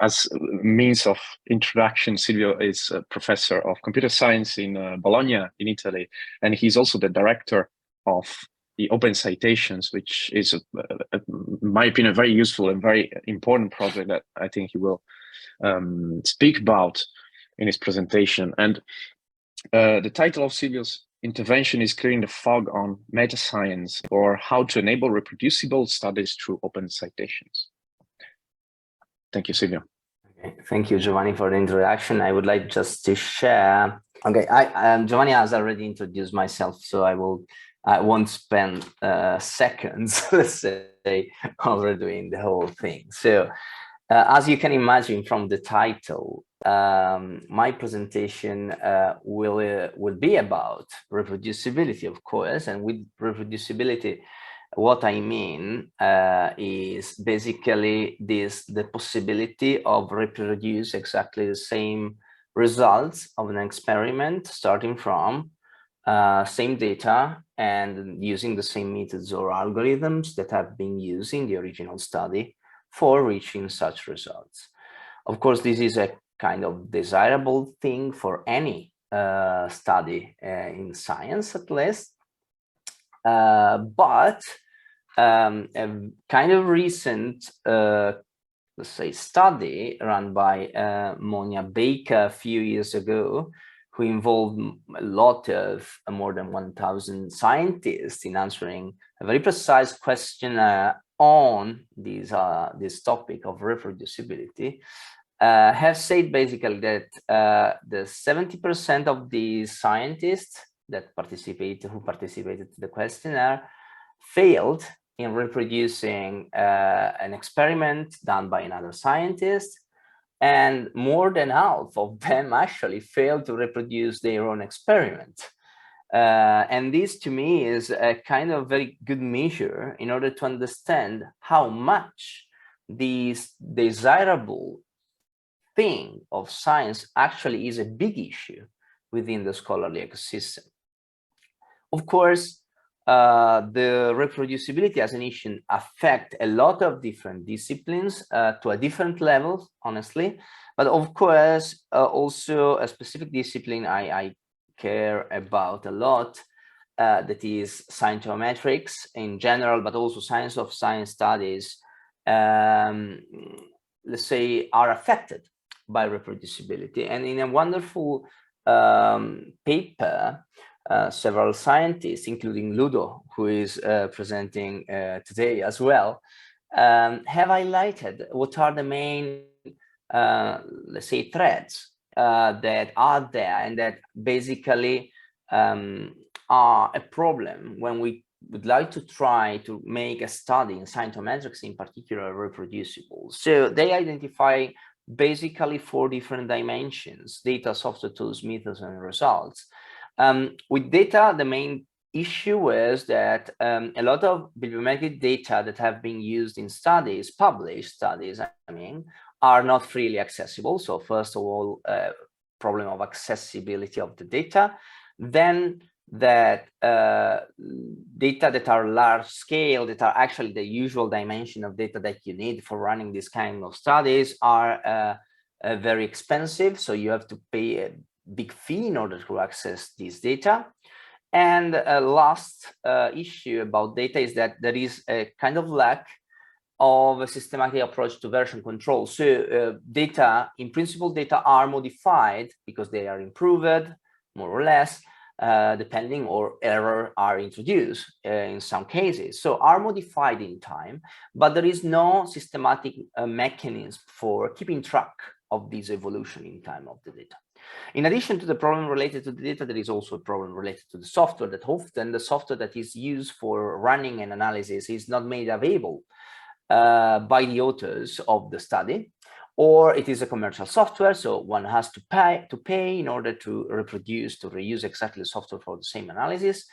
as means of introduction, Silvio is a professor of computer science in Bologna in Italy, and he's also the director of the OpenCitations, which is, in my opinion, a very useful and very important project that I think he will speak about in his presentation. And the title of Silvio's intervention is Clearing the Fog on Metascience, or How to Enable Reproducible Studies Through OpenCitations. Thank you, Silvio. Okay, thank you, Giovanni, for the introduction. I would like just to share. Okay, Giovanni has already introduced myself, so I won't spend seconds, let's say, overdoing the whole thing. So, as you can imagine from the title, my presentation will be about reproducibility, of course, and with reproducibility, what I mean is basically the possibility of reproduce exactly the same results of an experiment, starting from same data and using the same methods or algorithms that have been used in the original study for reaching such results. Of course, this is a kind of desirable thing for any study in science, at least. But a kind of recent, let's say, study run by Monia Baker a few years ago, who involved a lot of more than 1,000 scientists in answering a very precise questionnaire on this topic of reproducibility, have said basically that the 70% of the scientists that who participated to the questionnaire failed in reproducing an experiment done by another scientist, and more than half of them actually failed to reproduce their own experiment. And this, to me, is a kind of very good measure in order to understand how much this desirable thing of science actually is a big issue within the scholarly ecosystem. Of course, the reproducibility as an issue affect a lot of different disciplines to a different level, honestly. But of course, also a specific discipline I care about a lot, that is scientometrics in general, but also science of science studies, let's say, are affected by reproducibility. And in a wonderful paper, several scientists, including Ludo, who is presenting today as well, have highlighted what are the main, let's say, threads that are there and that basically are a problem when we would like to try to make a study in scientometrics, in particular, reproducible. So they identify basically 4 different dimensions: data, software, tools, methods, and results. With data, the main issue is that a lot of bibliometric data that have been used in studies, published studies, I mean, are not freely accessible. So first of all, problem of accessibility of the data. Then that data that are large scale, that are actually the usual dimension of data that you need for running this kind of studies, are very expensive. So you have to pay a big fee in order to access this data. And a last issue about data is that there is a kind of lack of a systematic approach to version control. So data, in principle, data are modified because they are improved, more or less, depending, or error are introduced in some cases. So are modified in time, but there is no systematic mechanism for keeping track of this evolution in time of the data. In addition to the problem related to the data, there is also a problem related to the software, that often the software that is used for running an analysis is not made available by the authors of the study, or it is a commercial software, so one has to pay in order to reuse exactly the software for the same analysis.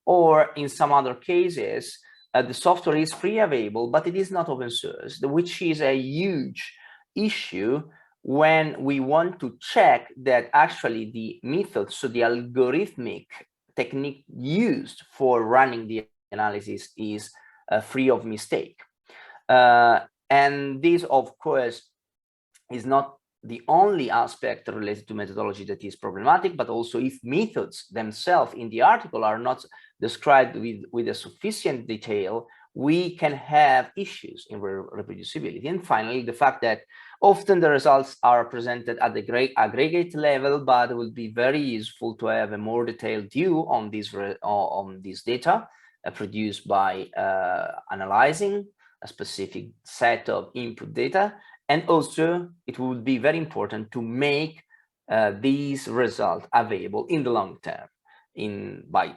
Or in some other cases, the software is free available, but it is not open source, which is a huge issue when we want to check that actually the method, so the algorithmic technique used for running the analysis, is free of mistake. And this, of course, is not the only aspect related to methodology that is problematic, but also if methods themselves in the article are not described with a sufficient detail, we can have issues in reproducibility. And finally, the fact that often the results are presented at the aggregate level, but it will be very useful to have a more detailed view on these data produced by analyzing a specific set of input data. And also, it would be very important to make these results available in the long term by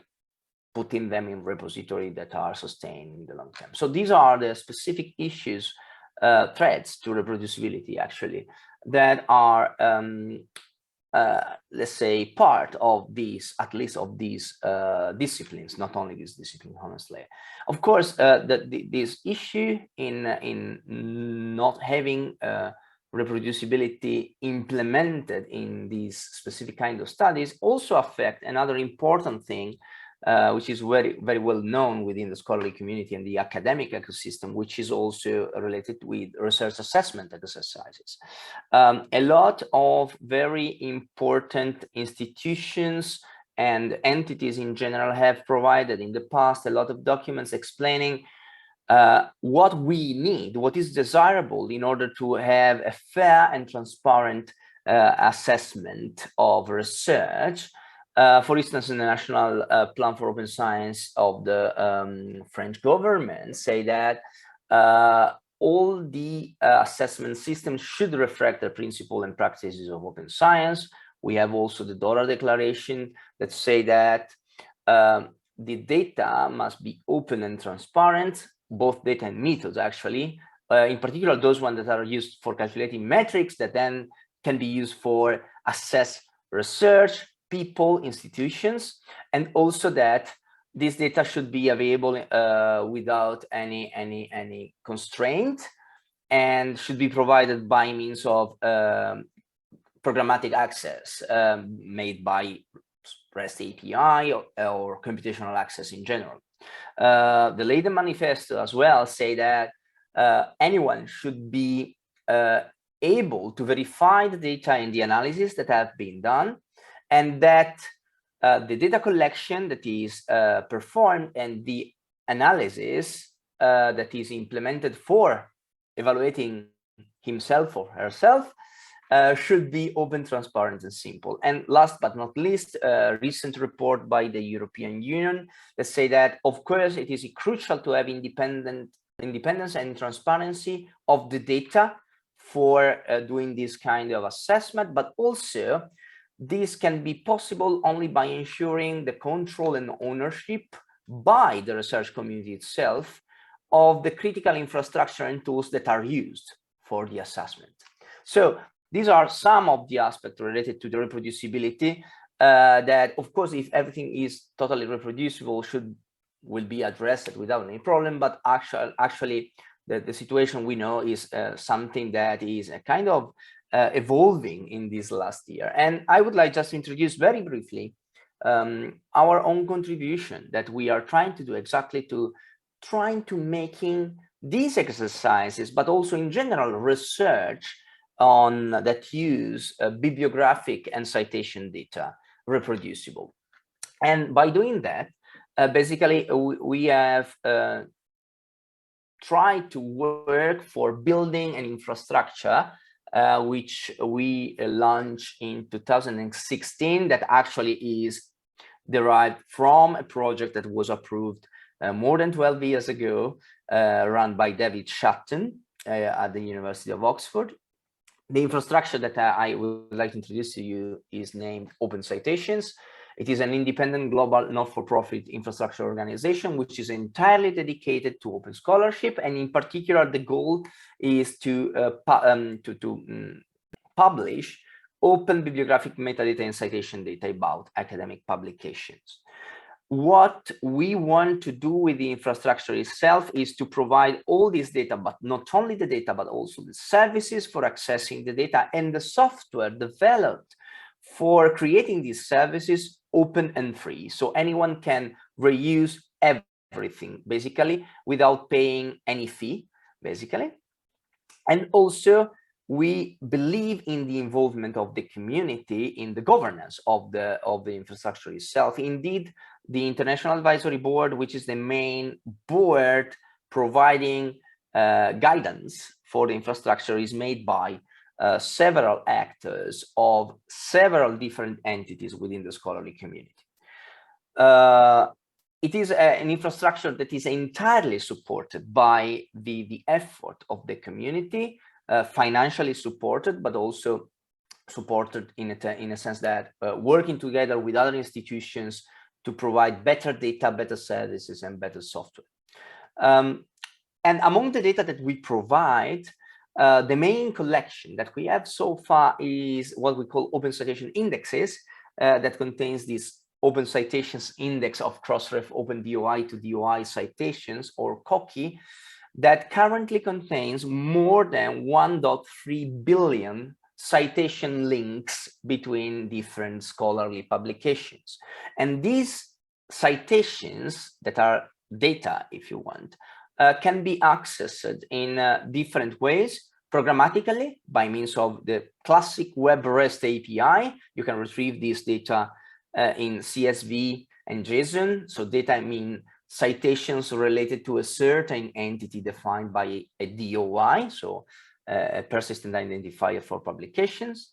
putting them in repositories that are sustained in the long term. So these are the specific issues, threats to reproducibility, actually, that are, let's say, part of these, at least of these disciplines, not only this discipline, honestly. Of course, this issue in not having reproducibility implemented in these specific kind of studies also affect another important thing, which is very well known within the scholarly community and the academic ecosystem, which is also related with research assessment exercises. A lot of very important institutions and entities in general have provided in the past a lot of documents explaining what we need, what is desirable in order to have a fair and transparent assessment of research. For instance, in the National Plan for Open Science of the French government say that all the assessment systems should reflect the principles and practices of open science. We have also the Dollar Declaration that say that the data must be open and transparent, both data and methods, actually, in particular, those ones that are used for calculating metrics that then can be used for assess research, people, institutions, and also that this data should be available without any constraint and should be provided by means of programmatic access made by REST API or computational access in general. The Leiden Manifesto as well say that anyone should be able to verify the data and the analysis that have been done, and that the data collection that is performed and the analysis that is implemented for evaluating himself or herself should be open, transparent, and simple. And last but not least, a recent report by the European Union that say that, of course, it is crucial to have independence and transparency of the data for doing this kind of assessment, but also this can be possible only by ensuring the control and ownership by the research community itself of the critical infrastructure and tools that are used for the assessment. So these are some of the aspects related to the reproducibility that, of course, if everything is totally reproducible, will be addressed without any problem. But actually, the situation we know is something that is a kind of evolving in this last year. And I would like just to introduce very briefly our own contribution that we are trying to do exactly to trying to making these exercises, but also in general research on that use bibliographic and citation data reproducible. And by doing that, basically we have tried to work for building an infrastructure which we launched in 2016 that actually is derived from a project that was approved more than 12 years ago, run by David Shutton at the University of Oxford. The infrastructure that I would like to introduce to you is named OpenCitations. It is an independent global not-for-profit infrastructure organization which is entirely dedicated to open scholarship, and in particular the goal is to publish open bibliographic metadata and citation data about academic publications. What we want to do with the infrastructure itself is to provide all this data, but not only the data, but also the services for accessing the data and the software developed for creating these services open and free. So anyone can reuse everything, basically, without paying any fee, basically. And also we believe in the involvement of the community in the governance of the infrastructure itself. Indeed, the International Advisory Board, which is the main board providing guidance for the infrastructure, is made by several actors of several different entities within the scholarly community. It is an infrastructure that is entirely supported by the effort of the community, financially supported, but also supported in a sense that working together with other institutions to provide better data, better services, and better software. And among the data that we provide, the main collection that we have so far is what we call Open Citation Indexes, that contains this Open Citations Index of Crossref Open DOI to DOI citations, or COCI, that currently contains more than 1.3 billion citation links between different scholarly publications. And these citations, that are data, if you want, can be accessed in different ways. Programmatically, by means of the classic web REST API, you can retrieve this data in CSV and JSON. So data mean citations related to a certain entity defined by a DOI, so a persistent identifier for publications.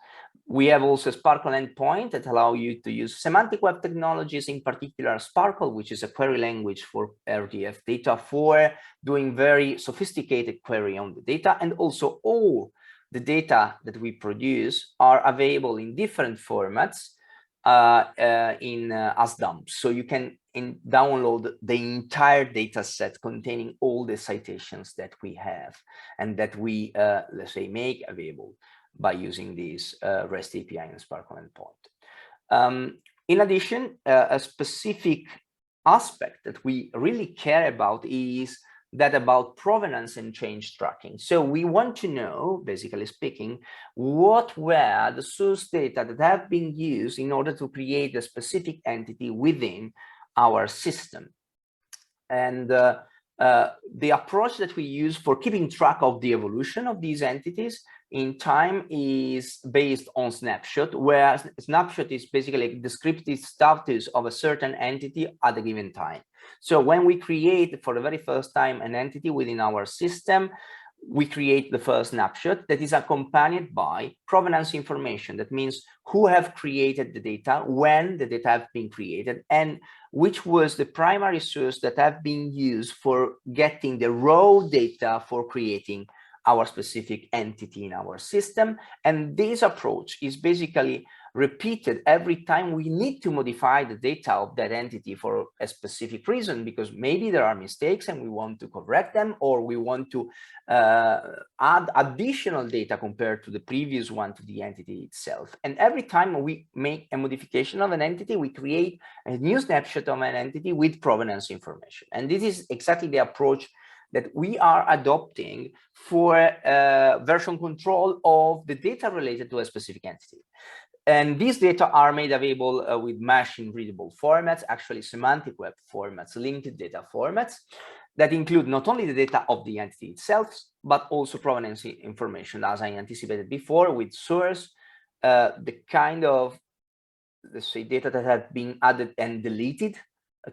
We have also Sparkle endpoint that allow you to use semantic web technologies, in particular Sparkle, which is a query language for RDF data, for doing very sophisticated query on the data. And also all the data that we produce are available in different formats as dumps. So you can download the entire data set containing all the citations that we have and that we, let's say, make available by using this REST API and Sparkle endpoint. In addition, a specific aspect that we really care about is that about provenance and change tracking. So we want to know, basically speaking, what were the source data that have been used in order to create a specific entity within our system. And the approach that we use for keeping track of the evolution of these entities in time is based on snapshot, where snapshot is basically a descriptive status of a certain entity at a given time. So when we create for the very first time an entity within our system, we create the first snapshot that is accompanied by provenance information. That means who have created the data, when the data have been created, and which was the primary source that have been used for getting the raw data for creating our specific entity in our system. And this approach is basically repeated every time we need to modify the data of that entity for a specific reason, because maybe there are mistakes and we want to correct them, or we want to add additional data compared to the previous one to the entity itself. And every time we make a modification of an entity, we create a new snapshot of an entity with provenance information. And this is exactly the approach that we are adopting for version control of the data related to a specific entity. And these data are made available with machine-readable formats, actually semantic web formats, linked data formats that include not only the data of the entity itself, but also provenance information, as I anticipated before, with source, the kind of, let's say, data that have been added and deleted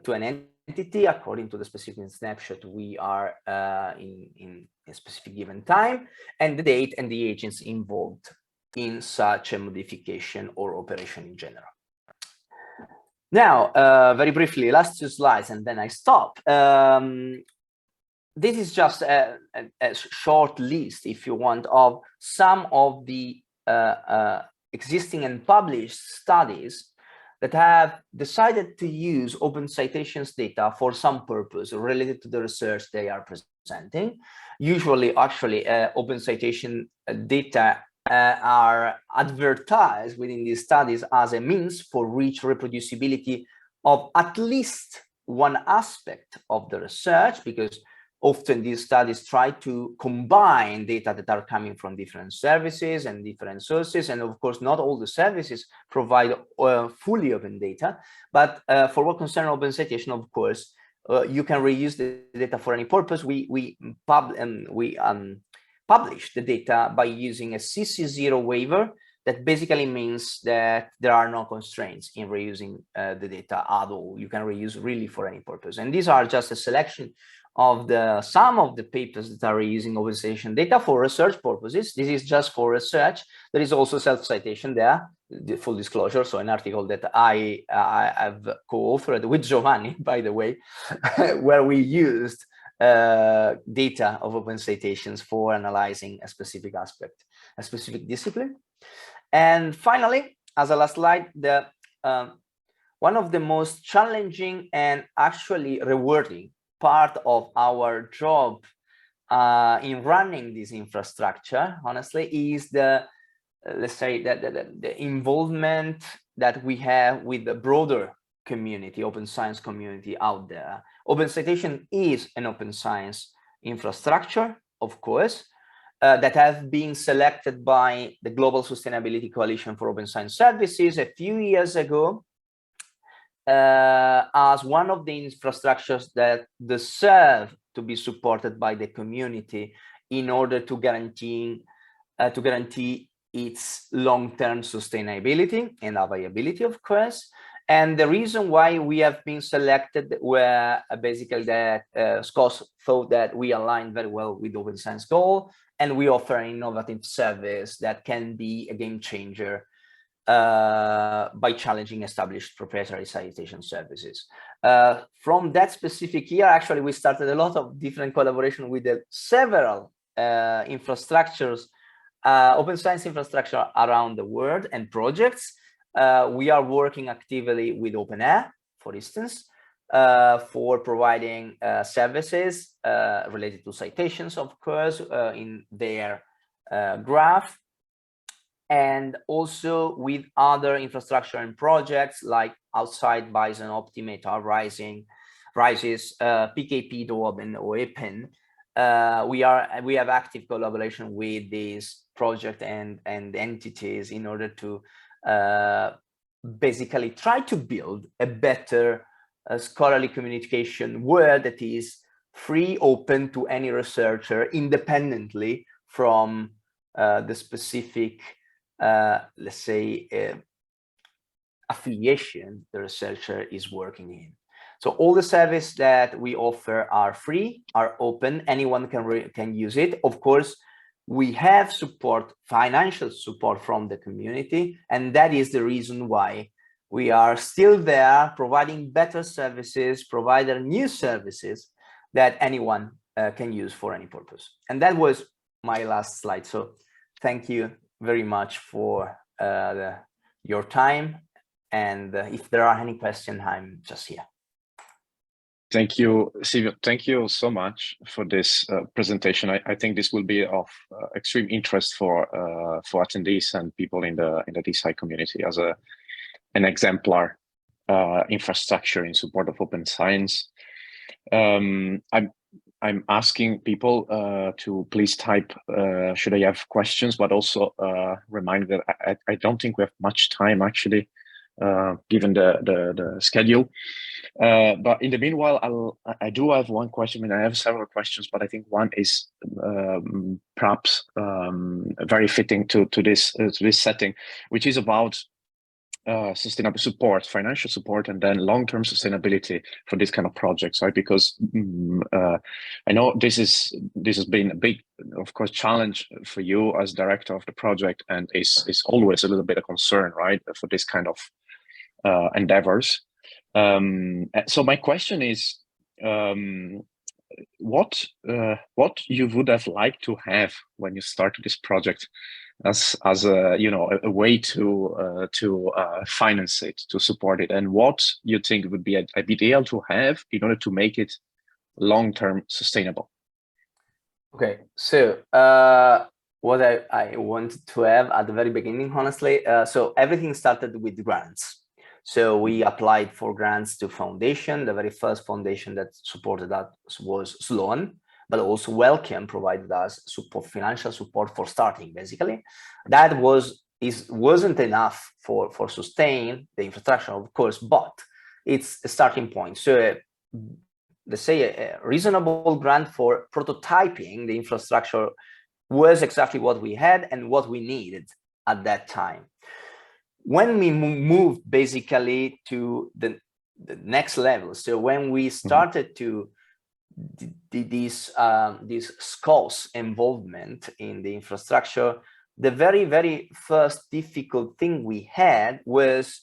to an entity according to the specific snapshot we are in a specific given time, and the date and the agents involved in such a modification or operation in general. Now, very briefly, last two slides, and then I stop. This is just a short list, if you want, of some of the existing and published studies that have decided to use Open Citations data for some purpose related to the research they are presenting. Usually, actually, Open Citation data are advertised within these studies as a means for reproducibility of at least one aspect of the research, because often these studies try to combine data that are coming from different services and different sources. And of course, not all the services provide fully open data. But for what concerns Open Citation, of course, you can reuse the data for any purpose. We publish the data by using a CC0 waiver. That basically means that there are no constraints in reusing the data at all. You can reuse really for any purpose. And these are just a selection of some of the papers that are reusing OpenCitation data for research purposes. This is just for research. There is also self-citation there, the full disclosure. So an article that I have co-authored with Giovanni, by the way, where we used data of OpenCitations for analyzing a specific aspect, a specific discipline. And finally, as a last slide, one of the most challenging and actually rewarding part of our job in running this infrastructure, honestly, is let's say the involvement that we have with the broader community, open science community out there. OpenCitation is an open science infrastructure, of course, that have been selected by the Global Sustainability Coalition for Open Science Services a few years ago as one of the infrastructures that deserve to be supported by the community in order to guarantee its long-term sustainability and viability, of course. And the reason why we have been selected were basically that SCOS thought that we aligned very well with Open Science goal, and we offer an innovative service that can be a game changer by challenging established proprietary citation services. From that specific year, actually, we started a lot of different collaboration with several infrastructures, open science infrastructure around the world and projects. We are working actively with OpenAir, for instance, for providing services related to citations, of course, in their graph, and also with other infrastructure and projects like Outside, Bison, Optimata, Rises, PKP, DOAB, and OEPN. We have active collaboration with these projects and entities in order to basically try to build a better scholarly communication world that is free, open to any researcher, independently from the specific, let's say, affiliation the researcher is working in. So all the services that we offer are free, are open, anyone can use it. Of course, we have support, financial support from the community, and that is the reason why we are still there providing better services, providing new services that anyone can use for any purpose. And that was my last slide. So thank you very much for your time. And if there are any questions, I'm just here. Thank you, Silvio. Thank you so much for this presentation. I think this will be of extreme interest for attendees and people in the DSci community as an exemplar infrastructure in support of open science. I'm asking people to please type should I have questions, but also remind that I don't think we have much time actually, given the schedule. But in the meanwhile, I do have one question. I mean, I have several questions, but I think one is perhaps very fitting to this setting, which is about sustainable support, financial support, and then long-term sustainability for this kind of projects, right? Because I know this has been a big, of course, challenge for you as director of the project, and is always a little bit of concern, right, for this kind of endeavors. So my question is, what you would have liked to have when you started this project, as a a way to finance it, to support it, and what you think would be ideal to have in order to make it long-term sustainable? Okay, so what I wanted to have at the very beginning, honestly, so everything started with grants. So we applied for grants to foundation. The very first foundation that supported us was Sloan, but also Wellcome provided us support, financial support for starting, basically. That wasn't enough for sustain the infrastructure, of course, but it's a starting point. So let's say a reasonable grant for prototyping the infrastructure was exactly what we had and what we needed at that time. When we moved basically to the next level, so when we started to this SCOS involvement in the infrastructure, the very first difficult thing we had was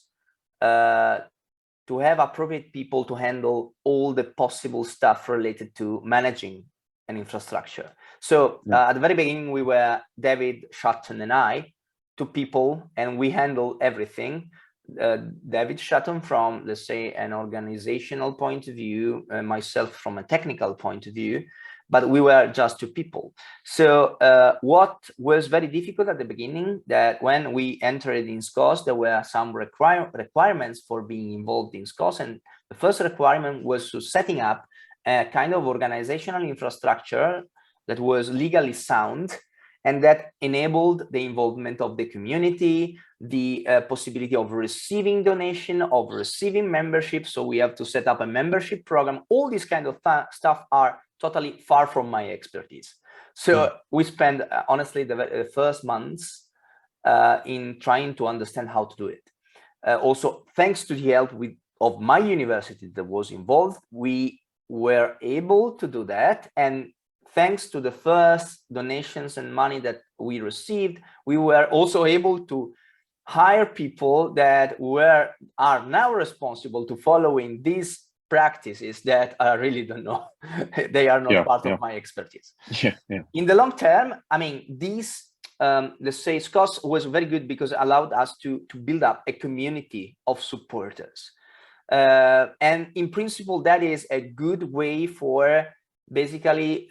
to have appropriate people to handle all the possible stuff related to managing an infrastructure. So at the very beginning, we were David, Shatton, and I, two people, and we handle everything. David Shatton from, let's say, an organizational point of view, myself from a technical point of view, but we were just two people. So what was very difficult at the beginning, that when we entered in SCOS, there were some requirements for being involved in SCOS, and the first requirement was to setting up a kind of organizational infrastructure that was legally sound and that enabled the involvement of the community, the possibility of receiving donation, of receiving membership. So we have to set up a membership program. All these kind of stuff are totally far from my expertise. So we spent, honestly, the first months in trying to understand how to do it. Also, thanks to the help of my university that was involved, we were able to do that. And thanks to the first donations and money that we received, we were also able to hire people that are now responsible to following these practices that I really don't know. They are not part of my expertise. In the long term, I mean, these, let's say, SCOS was very good because it allowed us to build up a community of supporters. And in principle, that is a good way for basically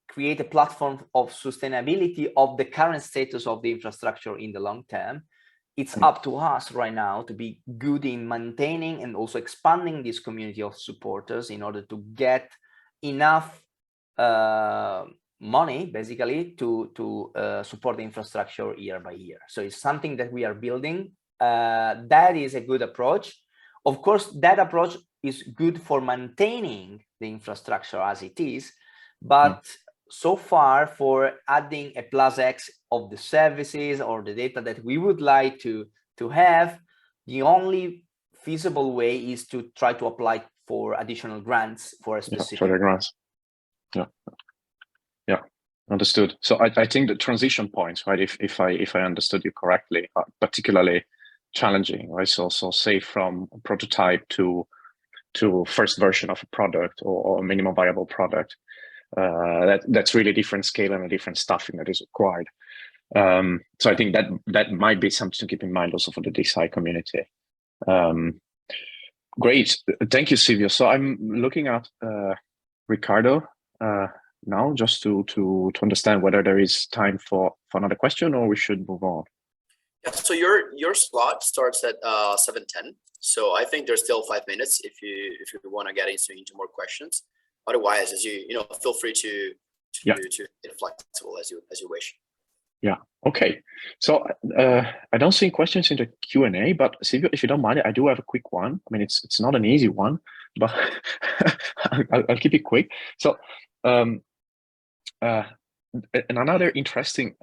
create a platform of sustainability of the current status of the infrastructure in the long term. It's up to us right now to be good in maintaining and also expanding this community of supporters in order to get enough money, basically, to support the infrastructure year by year. So it's something that we are building. That is a good approach. Of course, that approach is good for maintaining the infrastructure as it is, but so far for adding a plus X of the services or the data that we would like to have, the only feasible way is to try to apply for additional grants for a specific. For the grants. Yeah, understood. So I think the transition points, right? If I understood you correctly, are particularly challenging, right? So say from a prototype to first version of a product or a minimum viable product. That's really different scale and a different staffing that is required. So I think that might be something to keep in mind also for the DSci community. Great, thank you, Silvio. So I'm looking at Ricardo now, just to understand whether there is time for another question or we should move on. Yeah, so your slot starts at 7:10. So I think there's still 5 minutes if you want to get into more questions. Otherwise, as you feel free to get flexible as you wish. Yeah. Okay. So I don't see questions in the Q&A, but Silvio, if you don't mind, I do have a quick one. I mean, it's not an easy one, but I'll keep it quick. So another interesting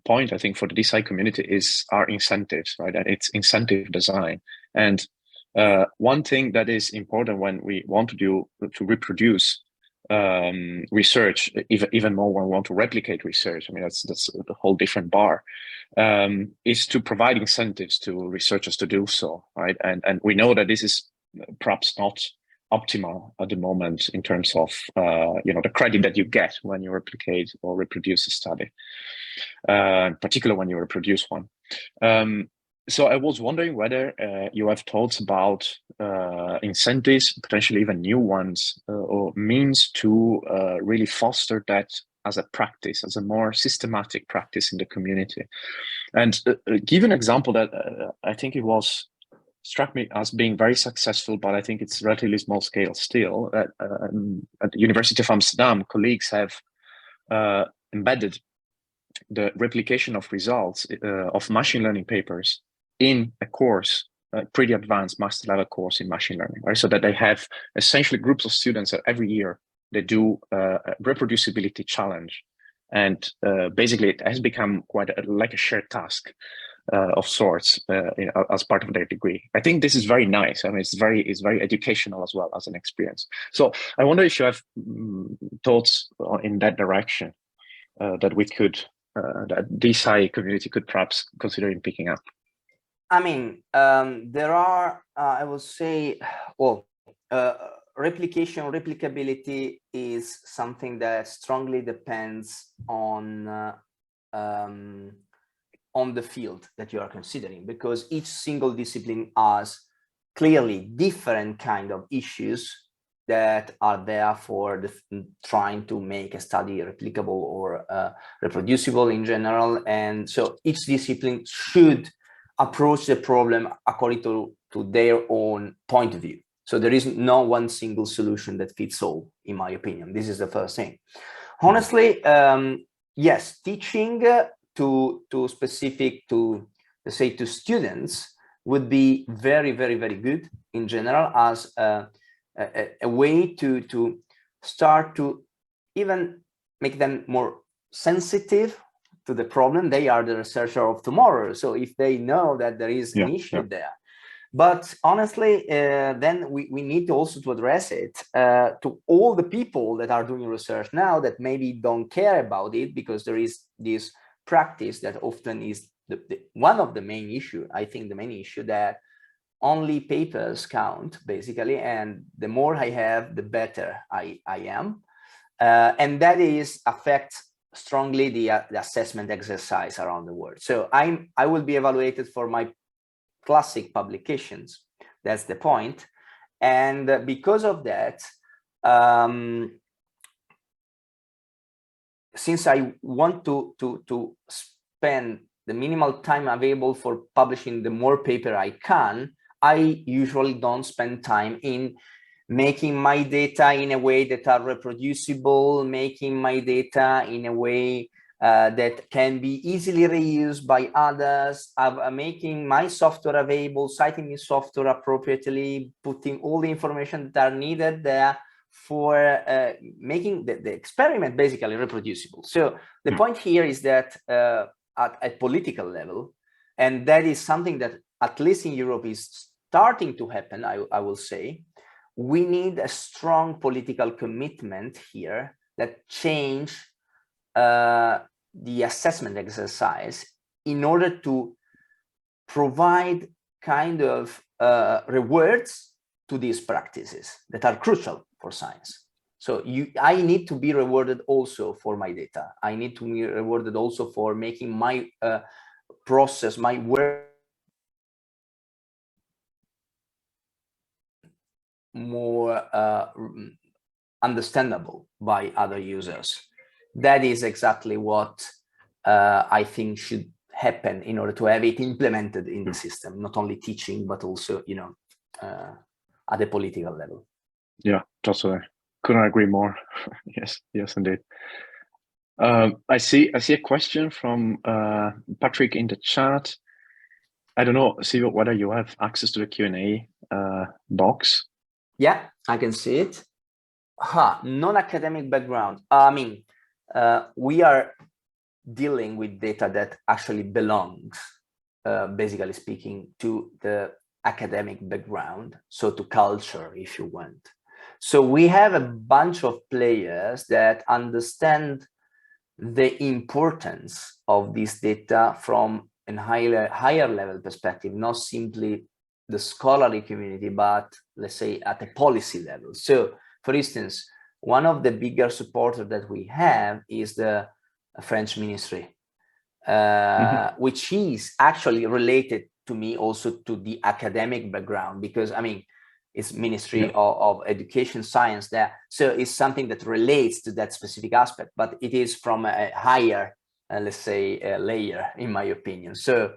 point, I think, for the DSci community is our incentives, right? And it's incentive design. And one thing that is important when we want to reproduce research, even more when we want to replicate research, I mean, that's a whole different bar, is to provide incentives to researchers to do so, right? And we know that this is perhaps not optimal at the moment in terms of the credit that you get when you replicate or reproduce a study, particularly when you reproduce one. So I was wondering whether you have thoughts about incentives, potentially even new ones, or means to really foster that as a practice, as a more systematic practice in the community. And give an example that I think struck me as being very successful, but I think it's relatively small scale still. At the University of Amsterdam, colleagues have embedded the replication of results of machine learning papers in a course, a pretty advanced master level course in machine learning, right? So that they have essentially groups of students that every year they do a reproducibility challenge And basically, it has become quite like a shared task of sorts as part of their degree. I think this is very nice. I mean, it's very educational as well as an experience. So I wonder if you have thoughts in that direction that we could, that the Sci community could perhaps consider in picking up. I mean, there are, I would say, well, replicability is something that strongly depends on the field that you are considering, because each single discipline has clearly different kind of issues that are there for trying to make a study replicable or reproducible in general. And so each discipline should approach the problem according to their own point of view. So there is no one single solution that fits all, in my opinion. This is the first thing. Honestly, yes, teaching to students would be very, very, very good in general as a way to start to even make them more sensitive to the problem. They are the researcher of tomorrow. So if they know that there is an issue there, but honestly, then we need to also to address it to all the people that are doing research now that maybe don't care about it, because there is this practice that often is one of the main issue. I think the main issue that only papers count, basically, and the more I have, the better I am. And that affects strongly the assessment exercise around the world. So I will be evaluated for my classic publications. That's the point. And because of that, since I want to spend the minimal time available for publishing the more paper I can, I usually don't spend time in making my data in a way that are reproducible, making my data in a way that can be easily reused by others, making my software available, citing my software appropriately, putting all the information that are needed there for making the experiment basically reproducible. So the point here is that at a political level, and that is something that at least in Europe is starting to happen, I will say, we need a strong political commitment here that change the assessment exercise in order to provide kind of rewards to these practices that are crucial for science. So I need to be rewarded also for my data. I need to be rewarded also for making my process, my work more understandable by other users. That is exactly what I think should happen in order to have it implemented in the system, not only teaching, but also, you know, at a political level. Yeah, totally. Couldn't agree more. Yes, indeed. I see a question from Patrick in the chat. I don't know, Silvio, whether you have access to the Q&A box. Yeah, I can see it. Non-academic background. I mean, we are dealing with data that actually belongs, basically speaking, to the academic background, so to culture, if you want. So we have a bunch of players that understand the importance of this data from a higher level perspective, not simply the scholarly community, but let's say at a policy level. So, for instance, one of the bigger supporters that we have is the French ministry, which is actually related to me also to the academic background, because I mean, it's Ministry of Education Science there. So it's something that relates to that specific aspect, but it is from a higher, let's say, layer, in my opinion. So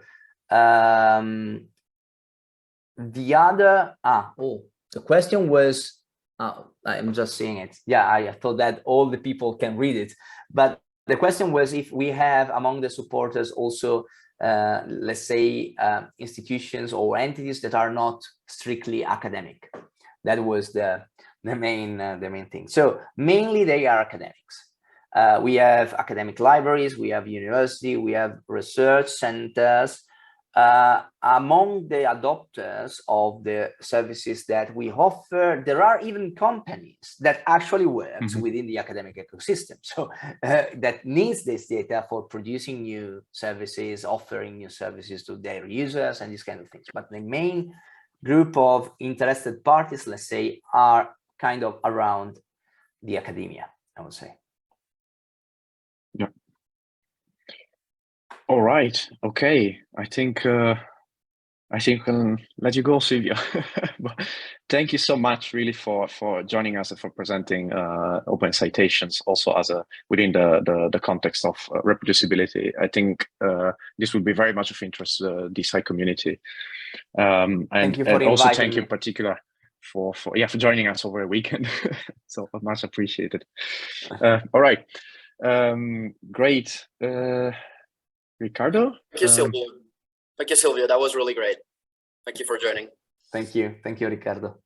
the other, the question was, I'm just saying it. Yeah, I thought that all the people can read it, but the question was if we have among the supporters also, let's say, institutions or entities that are not strictly academic. That was the main thing. So mainly they are academics. We have academic libraries, we have university, we have research centers. Among the adopters of the services that we offer, there are even companies that actually works within the academic ecosystem. So that needs this data for producing new services, offering new services to their users and these kind of things. But the main group of interested parties, let's say, are kind of around the academia, I would say. Yeah. All right. Okay. I think I'll let you go, Silvio. Thank you so much, really, for joining us and for presenting OpenCitations also as within the context of reproducibility. I think this will be very much of interest to the Sci community. And also thank you in particular for joining us over a weekend. So much appreciated. All right. Great. Ricardo? Thank you, Silvio. Thank you, Silvio. That was really great. Thank you for joining. Thank you. Thank you, Ricardo.